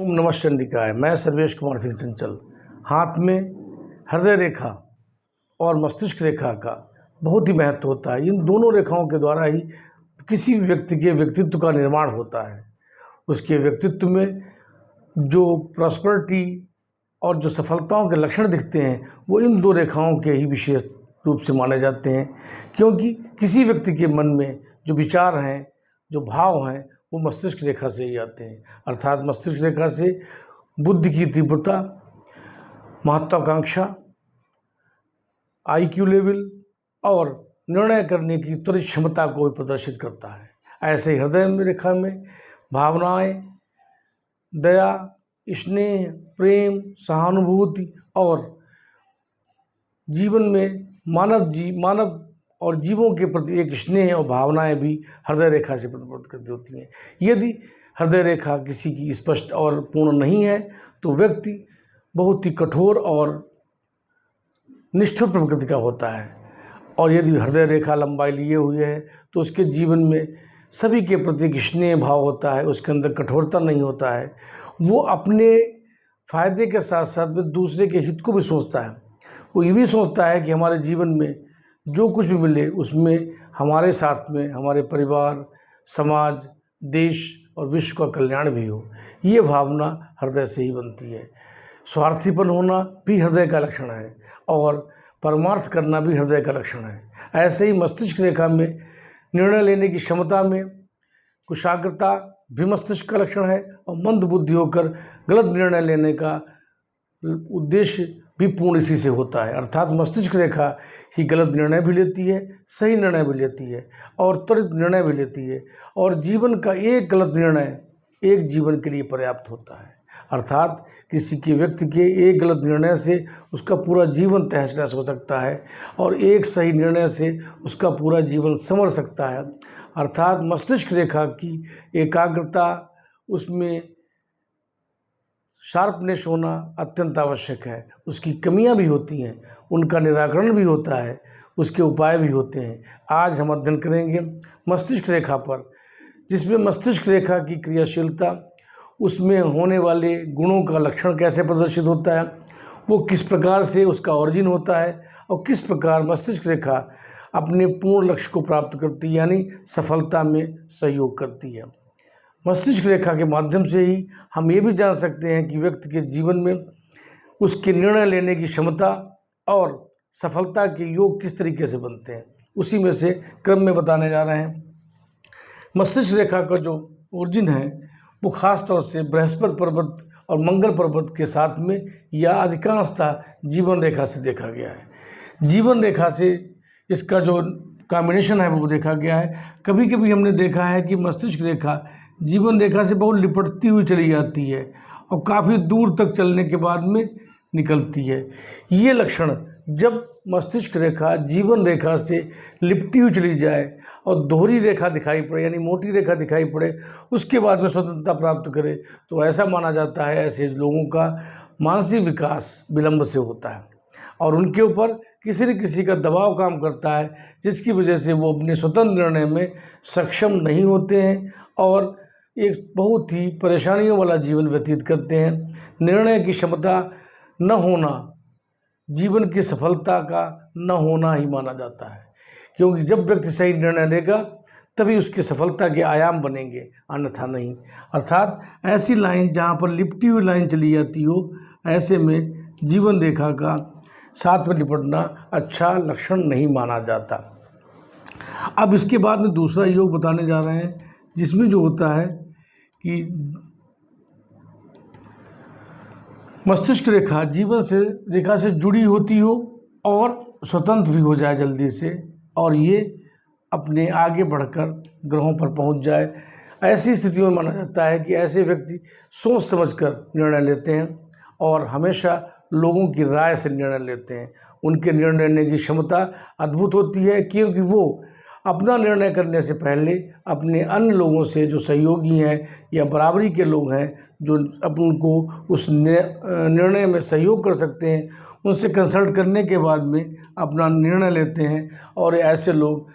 ओम नमः चंडिकाय। मैं सर्वेश कुमार सिंह चंचल। हाथ में हृदय रेखा और मस्तिष्क रेखा का बहुत ही महत्व होता है। इन दोनों रेखाओं के द्वारा ही किसी व्यक्ति के व्यक्तित्व का निर्माण होता है। उसके व्यक्तित्व में जो प्रॉस्पेरिटी और जो सफलताओं के लक्षण दिखते हैं वो इन दो रेखाओं के ही विशेष रूप से माने जाते हैं, क्योंकि किसी व्यक्ति के मन में जो विचार हैं, जो भाव हैं, वो मस्तिष्क रेखा से ही आते हैं। अर्थात मस्तिष्क रेखा से बुद्धि की तीव्रता, महत्वाकांक्षा, IQ लेवल और निर्णय करने की त्वरित क्षमता को भी प्रदर्शित करता है। ऐसे ही हृदय में रेखा में भावनाएं, दया, स्नेह, प्रेम, सहानुभूति और जीवन में मानव और जीवों के प्रति एक स्नेह और भावनाएं भी हृदय रेखा से प्रतिबिंबित करती होती हैं। यदि हृदय रेखा किसी की स्पष्ट और पूर्ण नहीं है तो व्यक्ति बहुत ही कठोर और निष्ठुर प्रकृति का होता है, और यदि हृदय रेखा लंबाई लिए हुई है तो उसके जीवन में सभी के प्रति एक स्नेह भाव होता है, उसके अंदर कठोरता नहीं होता है। वो अपने फायदे के साथ साथ में दूसरे के हित को भी सोचता है। वो ये भी सोचता है कि हमारे जीवन में जो कुछ भी मिले उसमें हमारे साथ में हमारे परिवार, समाज, देश और विश्व का कल्याण भी हो। ये भावना हृदय से ही बनती है। स्वार्थीपन होना भी हृदय का लक्षण है और परमार्थ करना भी हृदय का लक्षण है। ऐसे ही मस्तिष्क रेखा में निर्णय लेने की क्षमता में कुशाग्रता भी मस्तिष्क का लक्षण है, और मंद बुद्धि होकर गलत निर्णय लेने का उद्देश्य भी पूर्ण इसी से होता है। अर्थात मस्तिष्क रेखा ही गलत निर्णय भी लेती है, सही निर्णय भी लेती है और त्वरित निर्णय भी लेती है, और जीवन का एक गलत निर्णय एक जीवन के लिए पर्याप्त होता है। अर्थात किसी के व्यक्ति के एक गलत निर्णय से उसका पूरा जीवन तहस नहस हो सकता है और एक सही निर्णय से उसका पूरा जीवन संवर सकता है। अर्थात मस्तिष्क रेखा की एकाग्रता, उसमें शार्पनेस होना अत्यंत आवश्यक है। उसकी कमियां भी होती हैं, उनका निराकरण भी होता है, उसके उपाय भी होते हैं। आज हम अध्ययन करेंगे मस्तिष्क रेखा पर, जिसमें मस्तिष्क रेखा की क्रियाशीलता, उसमें होने वाले गुणों का लक्षण कैसे प्रदर्शित होता है, वो किस प्रकार से उसका ऑरिजिन होता है और किस प्रकार मस्तिष्क रेखा अपने पूर्ण लक्ष्य को प्राप्त करती है, यानी सफलता में सहयोग करती है। मस्तिष्क रेखा के माध्यम से ही हम ये भी जान सकते हैं कि व्यक्ति के जीवन में उसके निर्णय लेने की क्षमता और सफलता के योग किस तरीके से बनते हैं। उसी में से क्रम में बताने जा रहे हैं। मस्तिष्क रेखा का जो ओरिजिन है वो खास तौर से बृहस्पति पर्वत और मंगल पर्वत के साथ में या अधिकांशतः जीवन रेखा से देखा गया है। जीवन रेखा से इसका जो कॉम्बिनेशन है वो देखा गया है। कभी कभी हमने देखा है कि मस्तिष्क रेखा जीवन रेखा से बहुत लिपटती हुई चली जाती है और काफ़ी दूर तक चलने के बाद में निकलती है। ये लक्षण जब मस्तिष्क रेखा जीवन रेखा से लिपटी हुई चली जाए और दोहरी रेखा दिखाई पड़े, यानी मोटी रेखा दिखाई पड़े, उसके बाद में स्वतंत्रता प्राप्त करे, तो ऐसा माना जाता है ऐसे लोगों का मानसिक विकास विलंब से होता है और उनके ऊपर किसी न किसी का दबाव काम करता है, जिसकी वजह से वो अपने स्वतंत्र निर्णय में सक्षम नहीं होते हैं और एक बहुत ही परेशानियों वाला जीवन व्यतीत करते हैं। निर्णय की क्षमता न होना जीवन की सफलता का न होना ही माना जाता है, क्योंकि जब व्यक्ति सही निर्णय लेगा तभी उसकी सफलता के आयाम बनेंगे, अन्यथा नहीं। अर्थात ऐसी लाइन जहाँ पर लिपटी हुई लाइन चली जाती हो, ऐसे में जीवन रेखा का साथ में लिपटना अच्छा लक्षण नहीं माना जाता। अब इसके बाद में दूसरा योग बताने जा रहे हैं, जिसमें जो होता है कि मस्तिष्क रेखा जीवन से रेखा से जुड़ी होती हो और स्वतंत्र भी हो जाए जल्दी से, और ये अपने आगे बढ़कर ग्रहों पर पहुंच जाए। ऐसी स्थितियों में माना जाता है कि ऐसे व्यक्ति सोच समझकर निर्णय लेते हैं और हमेशा लोगों की राय से निर्णय लेते हैं। उनके निर्णय लेने की क्षमता अद्भुत होती है, क्योंकि वो अपना निर्णय करने से पहले अपने अन्य लोगों से, जो सहयोगी हैं या बराबरी के लोग हैं, जो अपन को उस निर्णय में सहयोग कर सकते हैं, उनसे कंसल्ट करने के बाद में अपना निर्णय लेते हैं। और ऐसे लोग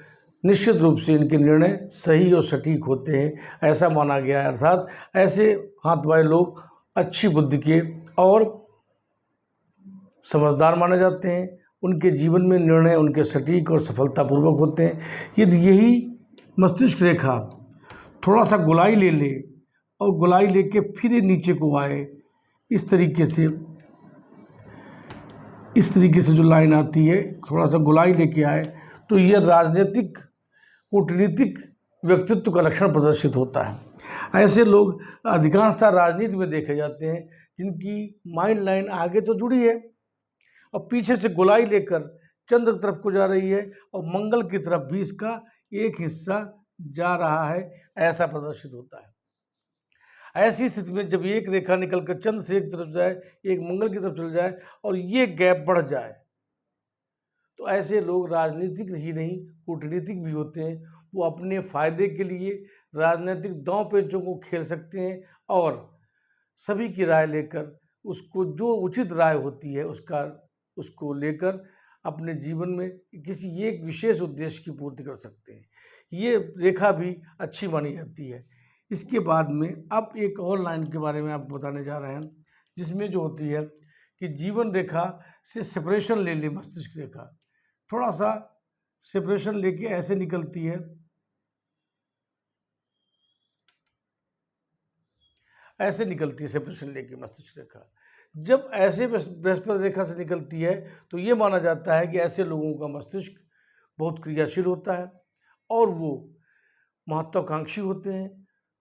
निश्चित रूप से इनके निर्णय सही और सटीक होते हैं, ऐसा माना गया है। अर्थात ऐसे हाथ वाले लोग अच्छी बुद्धि के और समझदार माने जाते हैं। उनके जीवन में निर्णय उनके सटीक और सफलतापूर्वक होते हैं। यदि यही मस्तिष्क रेखा थोड़ा सा गोलाई ले ले और गोलाई लेके फिर ये नीचे को आए, इस तरीके से जो लाइन आती है, थोड़ा सा गोलाई लेके आए, तो यह राजनीतिक कूटनीतिक व्यक्तित्व का लक्षण प्रदर्शित होता है। ऐसे लोग अधिकांशतः राजनीति में देखे जाते हैं जिनकी माइंड लाइन आगे तो जुड़ी है और पीछे से गोलाई लेकर चंद्र की तरफ को जा रही है और मंगल की तरफ भी इसका एक हिस्सा जा रहा है, ऐसा प्रदर्शित होता है। ऐसी स्थिति में जब एक रेखा निकलकर चंद्र से एक तरफ जाए, एक मंगल की तरफ चल जाए और ये गैप बढ़ जाए, तो ऐसे लोग राजनीतिक ही नहीं कूटनीतिक भी होते हैं। वो अपने फायदे के लिए राजनीतिक दांव पेचों को खेल सकते हैं और सभी की राय लेकर उसको जो उचित राय होती है उसको लेकर अपने जीवन में किसी एक विशेष उद्देश्य की पूर्ति कर सकते हैं। ये रेखा भी अच्छी मानी जाती है। इसके बाद में अब एक और लाइन के बारे में आपको बताने जा रहे हैं, जिसमें जो होती है कि जीवन रेखा से सेपरेशन ले ले मस्तिष्क रेखा, थोड़ा सा सेपरेशन लेके ऐसे निकलती है, ऐसे निकलती है सेपरेशन लेके मस्तिष्क रेखा। जब ऐसे बृहस्पति रेखा से निकलती है तो ये माना जाता है कि ऐसे लोगों का मस्तिष्क बहुत क्रियाशील होता है और वो महत्वाकांक्षी होते हैं,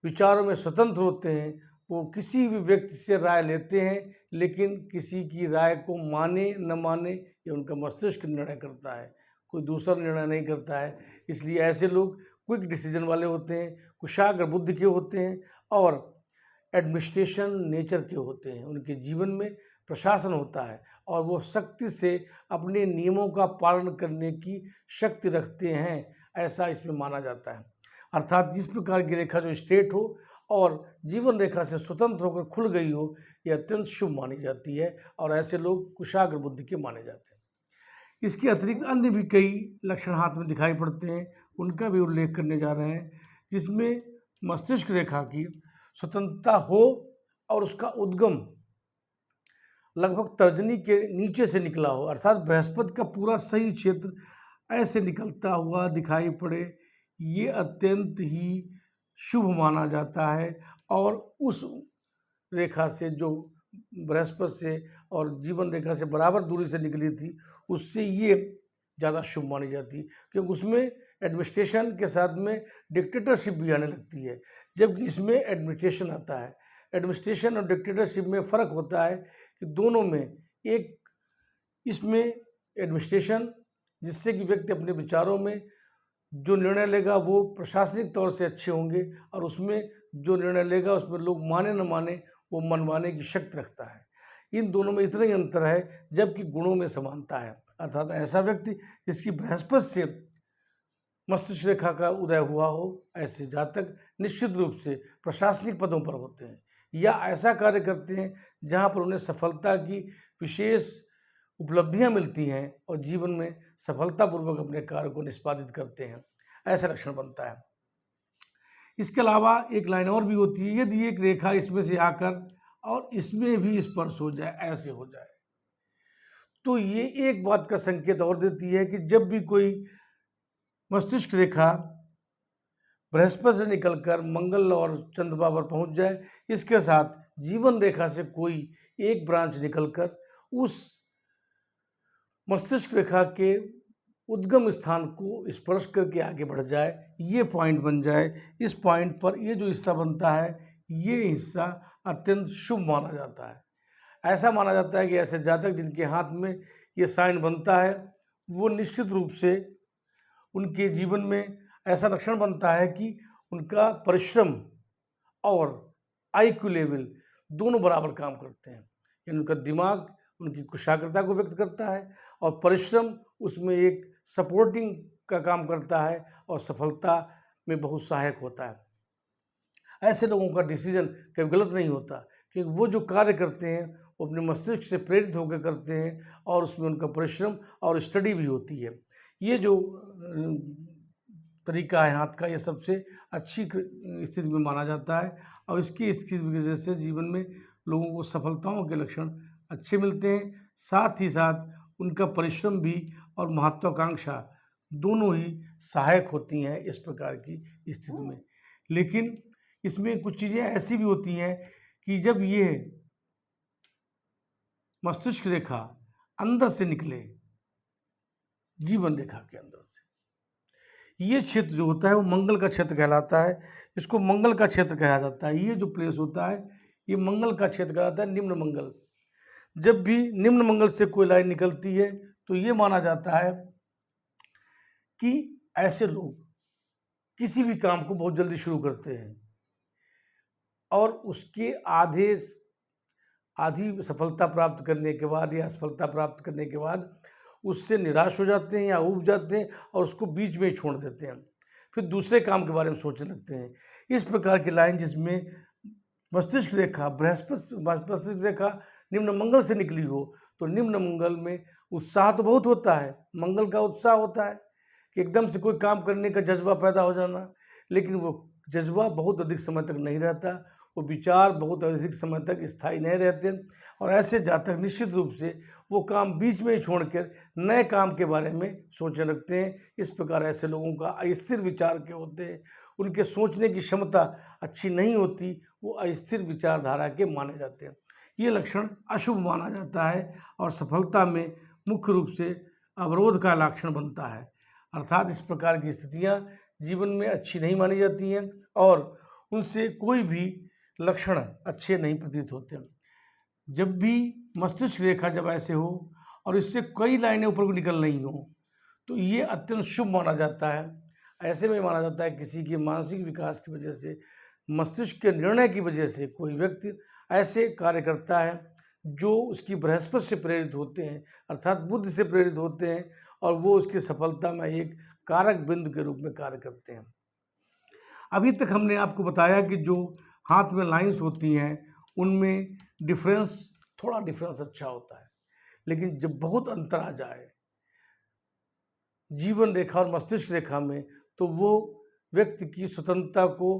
विचारों में स्वतंत्र होते हैं। वो किसी भी व्यक्ति से राय लेते हैं, लेकिन किसी की राय को माने न माने ये उनका मस्तिष्क निर्णय करता है, कोई दूसरा निर्णय नहीं करता है। इसलिए ऐसे लोग क्विक डिसीजन वाले होते हैं, कुशाग्र बुद्धि के होते हैं और एडमिनिस्ट्रेशन नेचर के होते हैं। उनके जीवन में प्रशासन होता है और वो सख्ती से अपने नियमों का पालन करने की शक्ति रखते हैं, ऐसा इसमें माना जाता है। अर्थात जिस प्रकार की रेखा जो स्ट्रेट हो और जीवन रेखा से स्वतंत्र होकर खुल गई हो, यह अत्यंत शुभ मानी जाती है और ऐसे लोग कुशाग्र बुद्धि के माने जाते हैं। इसके अतिरिक्त अन्य भी कई लक्षण हाथ में दिखाई पड़ते हैं, उनका भी उल्लेख करने जा रहे हैं, जिसमें मस्तिष्क रेखा की स्वतंत्रता हो और उसका उद्गम लगभग तर्जनी के नीचे से निकला हो, अर्थात बृहस्पति का पूरा सही क्षेत्र ऐसे निकलता हुआ दिखाई पड़े, ये अत्यंत ही शुभ माना जाता है। और उस रेखा से जो बृहस्पति से और जीवन रेखा से बराबर दूरी से निकली थी, उससे ये ज़्यादा शुभ मानी जाती है, क्योंकि उसमें एडमिनिस्ट्रेशन के साथ में डिक्टेटरशिप भी आने लगती है, जबकि इसमें एडमिनिस्ट्रेशन आता है। एडमिनिस्ट्रेशन और डिक्टेटरशिप में फ़र्क होता है कि दोनों में एक इसमें एडमिनिस्ट्रेशन, जिससे कि व्यक्ति अपने विचारों में जो निर्णय लेगा वो प्रशासनिक तौर से अच्छे होंगे और उसमें जो निर्णय लेगा उसमें लोग माने न माने वो मनवाने की शक्ति रखता है। इन दोनों में इतना ही अंतर है, जबकि गुणों में समानता है। अर्थात ऐसा व्यक्ति जिसकी बृहस्पति से मस्तिष्क रेखा का उदय हुआ हो, ऐसे जातक निश्चित रूप से प्रशासनिक पदों पर होते हैं या ऐसा कार्य करते हैं जहां पर उन्हें सफलता की विशेष उपलब्धियां मिलती हैं और जीवन में सफलतापूर्वक अपने कार्य को निष्पादित करते हैं, ऐसा लक्षण बनता है। इसके अलावा एक लाइन और भी होती है, यदि एक रेखा इसमें से आकर और इसमें भी स्पर्श हो जाए, ऐसे हो जाए, तो ये एक बात का संकेत और देती है कि जब भी कोई मस्तिष्क रेखा बृहस्पति से निकलकर मंगल और चंद्रमा पर पहुंच जाए, इसके साथ जीवन रेखा से कोई एक ब्रांच निकलकर उस मस्तिष्क रेखा के उद्गम स्थान को स्पर्श करके आगे बढ़ जाए, ये पॉइंट बन जाए। इस पॉइंट पर ये जो हिस्सा बनता है, ये हिस्सा अत्यंत शुभ माना जाता है। ऐसा माना जाता है कि ऐसे जातक जिनके हाथ में ये साइन बनता है, वो निश्चित रूप से उनके जीवन में ऐसा लक्षण बनता है कि उनका परिश्रम और IQ लेवल दोनों बराबर काम करते हैं। यानी उनका दिमाग उनकी कुशाग्रता को व्यक्त करता है और परिश्रम उसमें एक सपोर्टिंग का काम करता है और सफलता में बहुत सहायक होता है। ऐसे लोगों का डिसीजन कभी गलत नहीं होता, क्योंकि वो जो कार्य करते हैं वो अपने मस्तिष्क से प्रेरित होकर करते हैं और उसमें उनका परिश्रम और स्टडी भी होती है। ये जो तरीका है हाथ का, ये सबसे अच्छी स्थिति में माना जाता है और इसकी स्थिति की वजह से जीवन में लोगों को सफलताओं के लक्षण अच्छे मिलते हैं, साथ ही साथ उनका परिश्रम भी और महत्वाकांक्षा दोनों ही सहायक होती हैं इस प्रकार की स्थिति में। लेकिन इसमें कुछ चीज़ें ऐसी भी होती हैं कि जब ये मस्तिष्क रेखा अंदर से निकले, जीवन रेखा के अंदर से, ये क्षेत्र जो होता है वो मंगल का क्षेत्र कहलाता है। इसको मंगल का क्षेत्र कहा जाता है। ये जो प्लेस होता है ये मंगल का क्षेत्र कहलाता है, निम्न मंगल। जब भी निम्न मंगल से कोई लाइन निकलती है तो ये माना जाता है कि ऐसे लोग किसी भी काम को बहुत जल्दी शुरू करते हैं और उसके आधी सफलता प्राप्त करने के बाद या असफलता प्राप्त करने के बाद उससे निराश हो जाते हैं या ऊब जाते हैं और उसको बीच में ही छोड़ देते हैं, फिर दूसरे काम के बारे में सोचने लगते हैं। इस प्रकार की लाइन जिसमें मस्तिष्क रेखा मस्तिष्क रेखा निम्न मंगल से निकली हो तो निम्न मंगल में उत्साह तो बहुत होता है, मंगल का उत्साह होता है कि एकदम से कोई काम करने का जज्बा पैदा हो जाना, लेकिन वो जज्बा बहुत अधिक समय तक नहीं रहता, वो विचार बहुत अधिक समय तक स्थायी नहीं रहते और ऐसे जातक निश्चित रूप से वो काम बीच में ही छोड़कर नए काम के बारे में सोचने लगते हैं। इस प्रकार ऐसे लोगों का अस्थिर विचार के होते हैं, उनके सोचने की क्षमता अच्छी नहीं होती, वो अस्थिर विचारधारा के माने जाते हैं। ये लक्षण अशुभ माना जाता है और सफलता में मुख्य रूप से अवरोध का लक्षण बनता है। अर्थात इस प्रकार की स्थितियाँ जीवन में अच्छी नहीं मानी जाती हैं और उनसे कोई भी लक्षण अच्छे नहीं प्रतीत होते। जब भी मस्तिष्क रेखा जब ऐसे हो और इससे कई लाइनें ऊपर को निकल रही हो तो ये अत्यंत शुभ माना जाता है। ऐसे में माना जाता है किसी के मानसिक विकास की वजह से, मस्तिष्क के निर्णय की वजह से कोई व्यक्ति ऐसे कार्य करता है जो उसकी बृहस्पति से प्रेरित होते हैं, अर्थात बुद्ध से प्रेरित होते हैं और वो उसकी सफलता में एक कारक बिंदु के रूप में कार्य करते हैं। अभी तक हमने आपको बताया कि जो हाथ में लाइंस होती हैं उनमें थोड़ा डिफरेंस अच्छा होता है, लेकिन जब बहुत अंतर आ जाए जीवन रेखा और मस्तिष्क रेखा में तो वो व्यक्ति की स्वतंत्रता को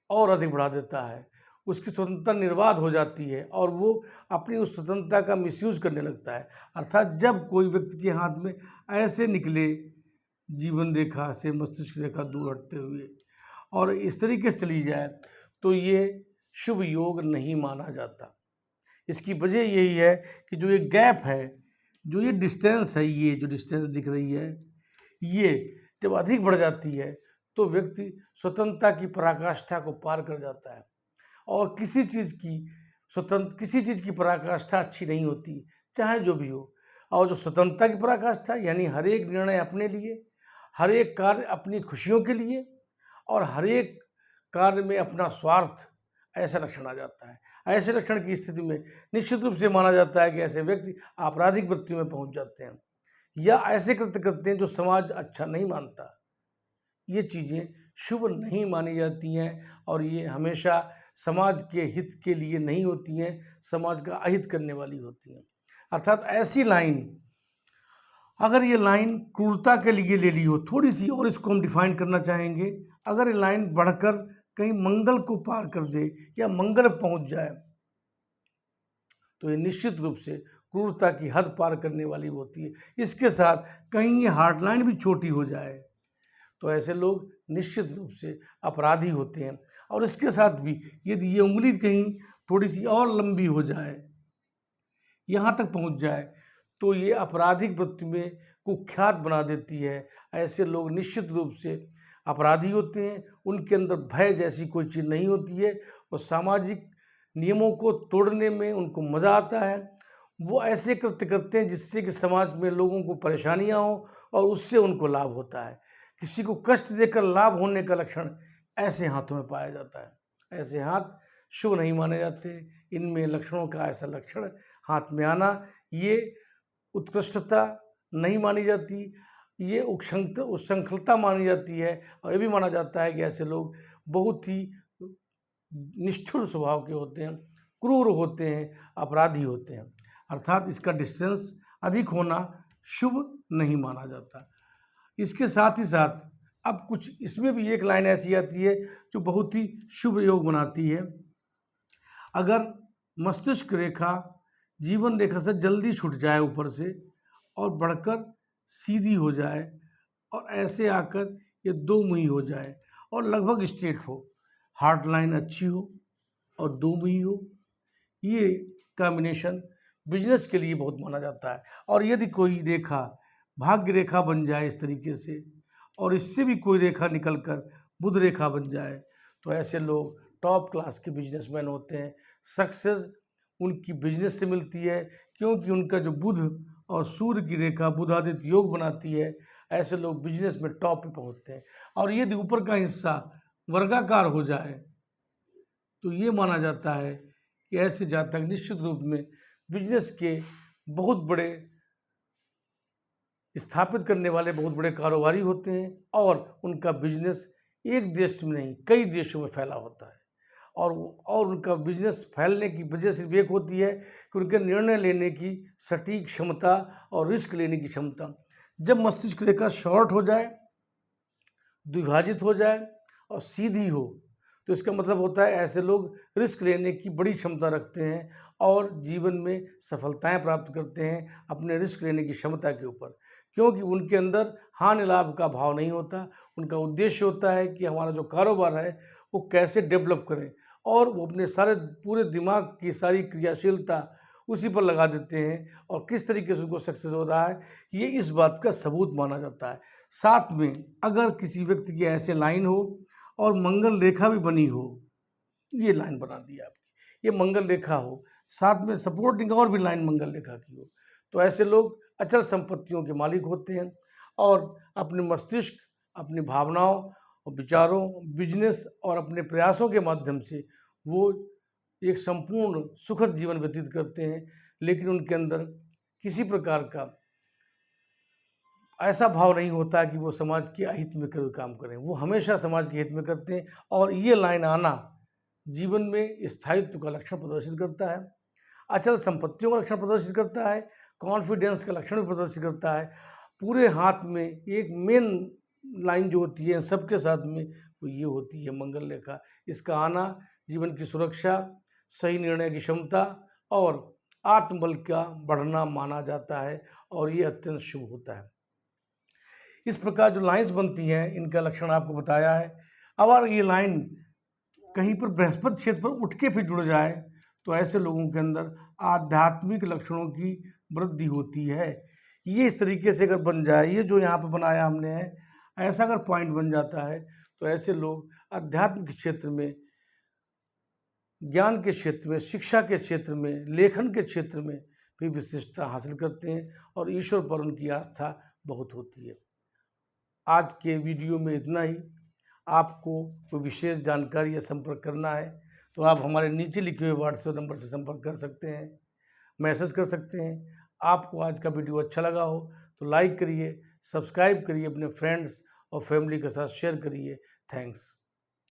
और अधिक बढ़ा देता है, उसकी स्वतंत्रता निर्बाध हो जाती है और वो अपनी उस स्वतंत्रता का मिसयूज करने लगता है। अर्थात जब कोई व्यक्ति के हाथ में ऐसे निकले जीवन रेखा से मस्तिष्क रेखा दूर हटते हुए और इस तरीके से चली जाए तो ये शुभ योग नहीं माना जाता। इसकी वजह यही है कि जो ये गैप है, जो ये डिस्टेंस है, ये जो डिस्टेंस दिख रही है, ये जब अधिक बढ़ जाती है तो व्यक्ति स्वतंत्रता की पराकाष्ठा को पार कर जाता है और किसी चीज़ की पराकाष्ठा अच्छी नहीं होती, चाहे जो भी हो। और जो स्वतंत्रता की पराकाष्ठा यानी हर एक निर्णय अपने लिए, हर एक कार्य अपनी खुशियों के लिए और हर एक कार्य में अपना स्वार्थ, ऐसा लक्षण आ जाता है। ऐसे लक्षण की स्थिति में निश्चित रूप से माना जाता है कि ऐसे व्यक्ति आपराधिक वृत्तियों में पहुंच जाते हैं या ऐसे कृत्य करते हैं जो समाज अच्छा नहीं मानता। ये चीज़ें शुभ नहीं मानी जाती हैं और ये हमेशा समाज के हित के लिए नहीं होती हैं, समाज का अहित करने वाली होती हैं। अर्थात ऐसी लाइन, अगर ये लाइन क्रूरता के लिए ले ली हो थोड़ी सी, और इसको हम डिफाइन करना चाहेंगे, अगर ये लाइन बढ़कर कहीं मंगल को पार कर दे या मंगल पहुंच जाए तो ये निश्चित रूप से क्रूरता की हद पार करने वाली होती है। इसके साथ कहीं ये हार्ड लाइन भी छोटी हो जाए तो ऐसे लोग निश्चित रूप से अपराधी होते हैं। और इसके साथ भी यदि ये उंगली कहीं थोड़ी सी और लंबी हो जाए, यहाँ तक पहुँच जाए, तो ये आपराधिक वृत्ति में कुख्यात बना देती है। ऐसे लोग निश्चित रूप से अपराधी होते हैं, उनके अंदर भय जैसी कोई चीज़ नहीं होती है और सामाजिक नियमों को तोड़ने में उनको मज़ा आता है। वो ऐसे कृत्य करते हैं जिससे कि समाज में लोगों को परेशानियां हो और उससे उनको लाभ होता है। किसी को कष्ट देकर लाभ होने का लक्षण ऐसे हाथों में पाया जाता है। ऐसे हाथ शुभ नहीं माने जाते। इनमें लक्षणों का ऐसा लक्षण हाथ में आना, ये उत्कृष्टता नहीं मानी जाती, ये उच्छृंखलता मानी जाती है और ये भी माना जाता है कि ऐसे लोग बहुत ही निष्ठुर स्वभाव के होते हैं, क्रूर होते हैं, अपराधी होते हैं। अर्थात इसका डिस्टेंस अधिक होना शुभ नहीं माना जाता। इसके साथ ही साथ अब कुछ इसमें भी एक लाइन ऐसी आती है जो बहुत ही शुभ योग बनाती है। अगर मस्तिष्क रेखा जीवन रेखा से जल्दी छूट जाए ऊपर से और बढ़कर सीधी हो जाए और ऐसे आकर ये दो मुही हो जाए और लगभग स्ट्रेट हो, हार्ट लाइन अच्छी हो और दो मुही हो। ये कॉम्बिनेशन बिजनेस के लिए बहुत माना जाता है। और यदि कोई रेखा भाग्य रेखा बन जाए इस तरीके से और इससे भी कोई रेखा निकलकर बुध रेखा बन जाए तो ऐसे लोग टॉप क्लास के बिजनेसमैन होते हैं। सक्सेस उनकी बिजनेस से मिलती है क्योंकि उनका जो बुध और सूर्य की रेखा बुधादित्य योग बनाती है। ऐसे लोग बिजनेस में टॉप पे पहुंचते हैं। और यदि ऊपर का हिस्सा वर्गाकार हो जाए तो ये माना जाता है कि ऐसे जातक निश्चित रूप में बिजनेस के बहुत बड़े स्थापित करने वाले बहुत बड़े कारोबारी होते हैं और उनका बिजनेस एक देश में नहीं कई देशों में फैला होता है। और उनका बिजनेस फैलने की वजह सिर्फ एक होती है कि उनके निर्णय लेने की सटीक क्षमता और रिस्क लेने की क्षमता। जब मस्तिष्क रेखा शॉर्ट हो जाए, द्विभाजित हो जाए और सीधी हो तो इसका मतलब होता है ऐसे लोग रिस्क लेने की बड़ी क्षमता रखते हैं और जीवन में सफलताएं प्राप्त करते हैं अपने रिस्क लेने की क्षमता के ऊपर, क्योंकि उनके अंदर हानि लाभ का भाव नहीं होता। उनका उद्देश्य होता है कि हमारा जो कारोबार है वो कैसे डेवलप करें और वो अपने सारे पूरे दिमाग की सारी क्रियाशीलता उसी पर लगा देते हैं और किस तरीके से उनको सक्सेस हो रहा है ये इस बात का सबूत माना जाता है। साथ में अगर किसी व्यक्ति की ऐसे लाइन हो और मंगल रेखा भी बनी हो, ये लाइन बना दी आपकी, ये मंगल रेखा हो, साथ में सपोर्टिंग और भी लाइन मंगल रेखा की हो, तो ऐसे लोग अचल संपत्तियों के मालिक होते हैं और अपने मस्तिष्क, अपनी भावनाओं और विचारों, बिजनेस और अपने प्रयासों के माध्यम से वो एक संपूर्ण सुखद जीवन व्यतीत करते हैं। लेकिन उनके अंदर किसी प्रकार का ऐसा भाव नहीं होता कि वो समाज के अहित में कोई काम करें, वो हमेशा समाज के हित में करते हैं। और ये लाइन आना जीवन में स्थायित्व का लक्षण प्रदर्शित करता है, अचल संपत्तियों का लक्षण प्रदर्शित करता है, कॉन्फिडेंस का लक्षण भी प्रदर्शित करता है। पूरे हाथ में एक मेन लाइन जो होती है सबके साथ में वो ये होती है मंगल रेखा। इसका आना जीवन की सुरक्षा, सही निर्णय की क्षमता और आत्मबल का बढ़ना माना जाता है और ये अत्यंत शुभ होता है। इस प्रकार जो लाइंस बनती हैं इनका लक्षण आपको बताया है। अब अगर ये लाइन कहीं पर बृहस्पति क्षेत्र पर उठ के फिर जुड़ जाए तो ऐसे लोगों के अंदर आध्यात्मिक लक्षणों की वृद्धि होती है। ये इस तरीके से अगर बन जाए, ये जो यहाँ पर बनाया हमने है, ऐसा अगर पॉइंट बन जाता है तो ऐसे लोग अध्यात्म के क्षेत्र में, ज्ञान के क्षेत्र में, शिक्षा के क्षेत्र में, लेखन के क्षेत्र में भी विशिष्टता हासिल करते हैं और ईश्वर पर उनकी आस्था बहुत होती है। आज के वीडियो में इतना ही। आपको कोई विशेष जानकारी या संपर्क करना है तो आप हमारे नीचे लिखे हुए व्हाट्सएप नंबर से संपर्क कर सकते हैं, मैसेज कर सकते हैं। आपको आज का वीडियो अच्छा लगा हो तो लाइक करिए, सब्सक्राइब करिए, अपने फ्रेंड्स और फैमिली के साथ शेयर करिए। थैंक्स।